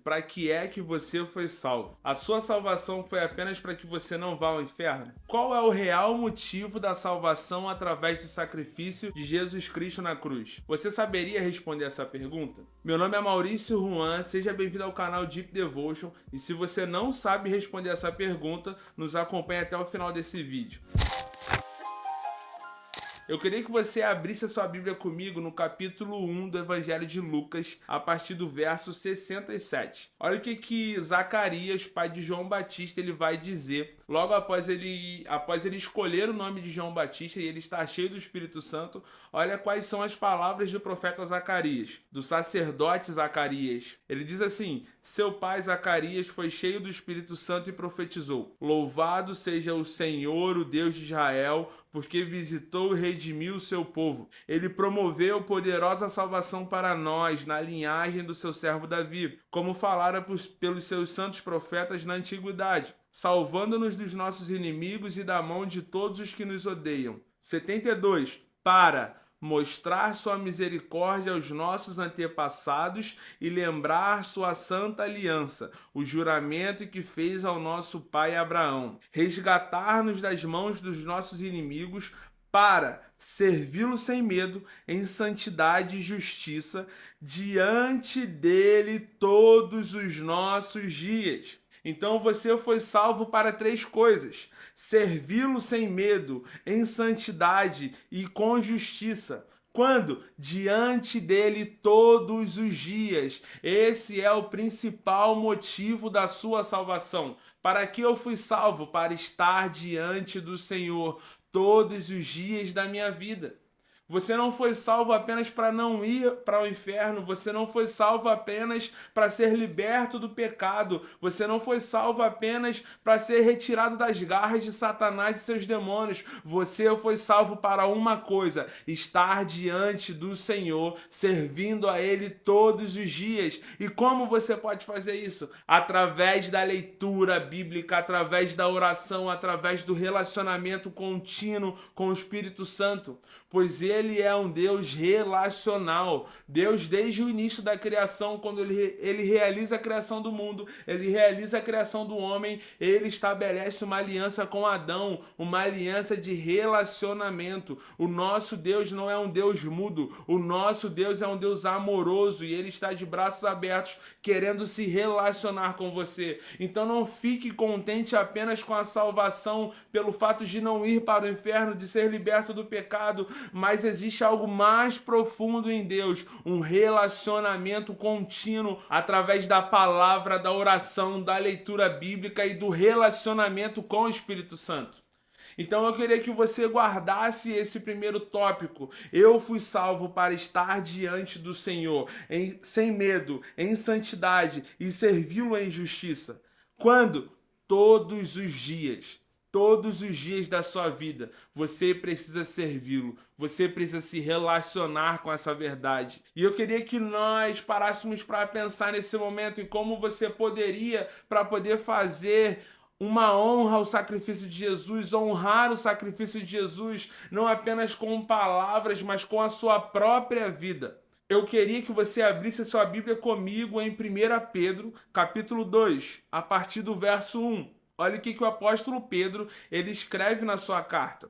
para que é que você foi salvo? A sua salvação foi apenas para que você não vá ao inferno? Qual é o real motivo da salvação através do sacrifício de Jesus Cristo na cruz? Você saberia responder essa pergunta? Meu nome é Maurício Juan, seja bem-vindo ao canal Deep Devotion, e se você não sabe responder essa pergunta, nos acompanhe até o final desse vídeo. Eu queria que você abrisse a sua Bíblia comigo no capítulo 1 do Evangelho de Lucas, a partir do verso 67. Olha o que Zacarias, pai de João Batista, ele vai dizer logo após ele escolher o nome de João Batista e ele estar cheio do Espírito Santo. Olha quais são as palavras do profeta Zacarias, do sacerdote Zacarias. Ele diz assim: seu pai Zacarias foi cheio do Espírito Santo e profetizou: louvado seja o Senhor, o Deus de Israel, porque visitou e redimiu o seu povo. Ele promoveu poderosa salvação para nós, na linhagem do seu servo Davi, como falara pelos seus santos profetas na antiguidade, salvando-nos dos nossos inimigos e da mão de todos os que nos odeiam. 72. Para mostrar sua misericórdia aos nossos antepassados e lembrar sua santa aliança, o juramento que fez ao nosso pai Abraão, resgatar-nos das mãos dos nossos inimigos para servi-lo sem medo, em santidade e justiça, diante dele todos os nossos dias. Então você foi salvo para 3 coisas: servi-lo sem medo, em santidade e com justiça. Quando? Diante dele todos os dias. Esse é o principal motivo da sua salvação. Para que eu fui salvo? Para estar diante do Senhor todos os dias da minha vida. Você não foi salvo apenas para não ir para o inferno. Você não foi salvo apenas para ser liberto do pecado. Você não foi salvo apenas para ser retirado das garras de Satanás e seus demônios. Você foi salvo para uma coisa: estar diante do Senhor, servindo a Ele todos os dias. E como você pode fazer isso? Através da leitura bíblica, através da oração, através do relacionamento contínuo com o Espírito Santo. Pois Ele é um Deus relacional. Deus, desde o início da criação, quando ele realiza a criação do mundo, Ele realiza a criação do homem, Ele estabelece uma aliança com Adão, uma aliança de relacionamento. O nosso Deus não é um Deus mudo, o nosso Deus é um Deus amoroso e Ele está de braços abertos querendo se relacionar com você. Então não fique contente apenas com a salvação pelo fato de não ir para o inferno, de ser liberto do pecado, mas existe algo mais profundo em Deus, um relacionamento contínuo através da palavra, da oração, da leitura bíblica e do relacionamento com o Espírito Santo. Então eu queria que você guardasse esse primeiro tópico. Eu fui salvo para estar diante do Senhor, sem medo, em santidade e servi-lo em justiça. Quando? Todos os dias. Todos os dias da sua vida, você precisa servi-lo, você precisa se relacionar com essa verdade. E eu queria que nós parássemos para pensar nesse momento em como você poderia, para poder fazer uma honra ao sacrifício de Jesus, honrar o sacrifício de Jesus, não apenas com palavras, mas com a sua própria vida. Eu queria que você abrisse a sua Bíblia comigo em 1 Pedro, capítulo 2, a partir do verso 1. Olha o que o apóstolo Pedro ele escreve na sua carta.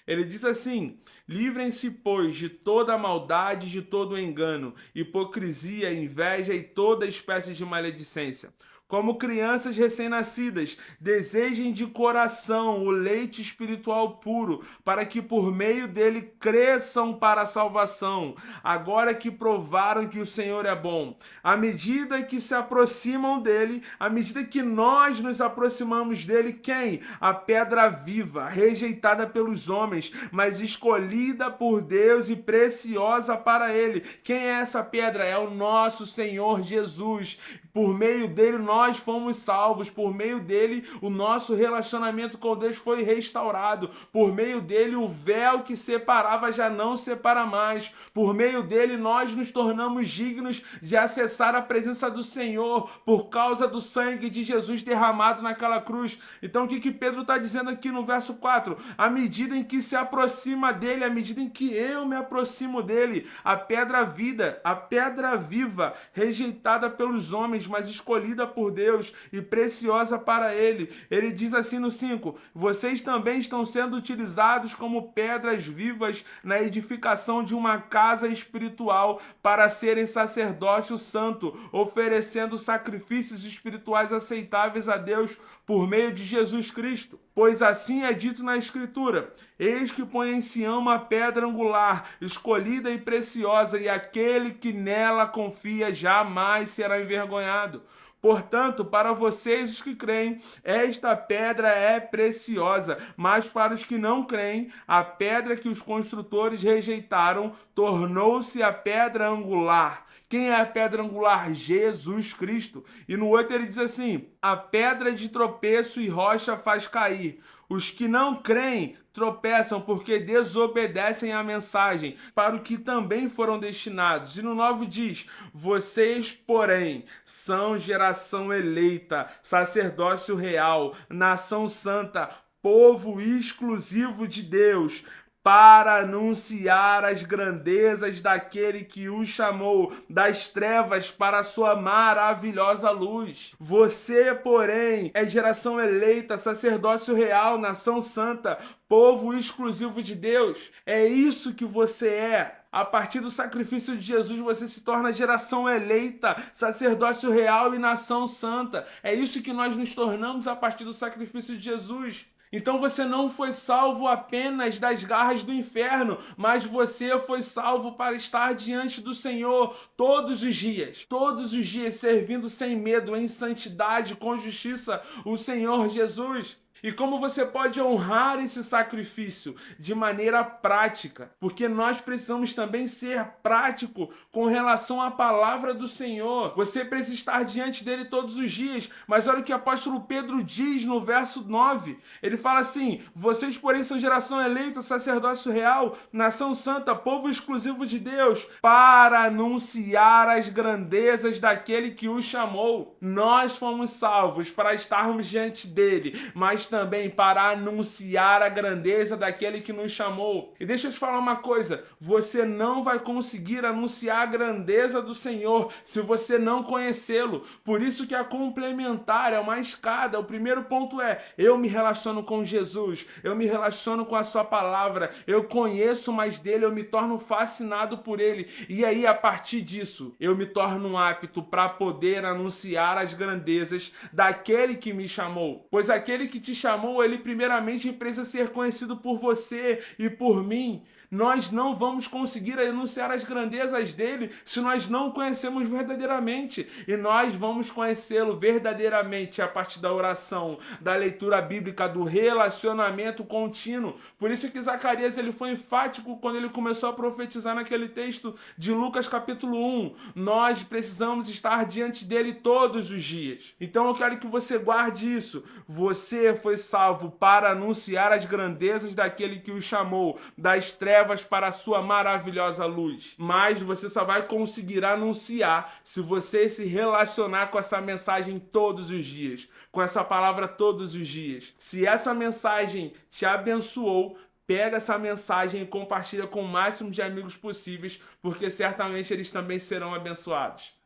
Ele diz assim: livrem-se, pois, de toda maldade, de todo engano, hipocrisia, inveja e toda espécie de maledicência. Como crianças recém-nascidas, desejem de coração o leite espiritual puro, para que por meio dele cresçam para a salvação, agora que provaram que o Senhor é bom. À medida que se aproximam dele, à medida que nós nos aproximamos dele, quem? A pedra viva, rejeitada pelos homens, mas escolhida por Deus e preciosa para ele. Quem é essa pedra? É o nosso Senhor Jesus. Por meio dele nós nós fomos salvos. Por meio dele, o nosso relacionamento com Deus foi restaurado. Por meio dele, o véu que separava já não separa mais. Por meio dele, nós nos tornamos dignos de acessar a presença do Senhor por causa do sangue de Jesus derramado naquela cruz. Então o que Pedro está dizendo aqui no verso 4? À medida em que se aproxima dele, à medida em que eu me aproximo dele, a pedra viva, rejeitada pelos homens, mas escolhida por Deus e preciosa para ele. Ele diz assim no 5: vocês também estão sendo utilizados como pedras vivas na edificação de uma casa espiritual para serem sacerdócio santo, oferecendo sacrifícios espirituais aceitáveis a Deus por meio de Jesus Cristo. Pois assim é dito na Escritura: eis que põe em Sião uma pedra angular, escolhida e preciosa, e aquele que nela confia jamais será envergonhado. Portanto, para vocês os que creem, esta pedra é preciosa, mas para os que não creem, a pedra que os construtores rejeitaram tornou-se a pedra angular. Quem é a pedra angular? Jesus Cristo. E no 8 ele diz assim: a pedra de tropeço e rocha faz cair. Os que não creem tropeçam porque desobedecem à mensagem, para o que também foram destinados. E no 9 diz: vocês, porém, são geração eleita, sacerdócio real, nação santa, povo exclusivo de Deus, para anunciar as grandezas daquele que o chamou das trevas para a sua maravilhosa luz. Você, porém, é geração eleita, sacerdócio real, nação santa, povo exclusivo de Deus. É isso que você é. A partir do sacrifício de Jesus, você se torna geração eleita, sacerdócio real e nação santa. É isso que nós nos tornamos a partir do sacrifício de Jesus. Então você não foi salvo apenas das garras do inferno, mas você foi salvo para estar diante do Senhor todos os dias, servindo sem medo, em santidade, com justiça, o Senhor Jesus. E como você pode honrar esse sacrifício? De maneira prática, porque nós precisamos também ser prático com relação à palavra do Senhor. Você precisa estar diante dele todos os dias, mas olha o que o apóstolo Pedro diz no verso 9. Ele fala assim: vocês, porém, são geração eleita, sacerdócio real, nação santa, povo exclusivo de Deus, para anunciar as grandezas daquele que o chamou. Nós fomos salvos para estarmos diante dele, mas também para anunciar a grandeza daquele que nos chamou. E deixa eu te falar uma coisa: você não vai conseguir anunciar a grandeza do Senhor se você não conhecê-lo. Por isso que a complementar é uma escada. O primeiro ponto é: eu me relaciono com Jesus, eu me relaciono com a sua palavra, eu conheço mais dele, eu me torno fascinado por ele. E aí, a partir disso, eu me torno apto para poder anunciar as grandezas daquele que me chamou. Pois aquele que te chamou, ele primeiramente precisa ser conhecido por você e por mim. Nós não vamos conseguir anunciar as grandezas dele se nós não conhecemos verdadeiramente. E nós vamos conhecê-lo verdadeiramente a partir da oração, da leitura bíblica, do relacionamento contínuo. Por isso que Zacarias ele foi enfático quando ele começou a profetizar naquele texto de Lucas capítulo 1. Nós precisamos estar diante dele todos os dias. Então eu quero que você guarde isso. Você foi salvo para anunciar as grandezas daquele que o chamou das trevas para a sua maravilhosa luz. Mas você só vai conseguir anunciar se você se relacionar com essa mensagem todos os dias, com essa palavra todos os dias. Se essa mensagem te abençoou, pega essa mensagem e compartilha com o máximo de amigos possíveis, porque certamente eles também serão abençoados.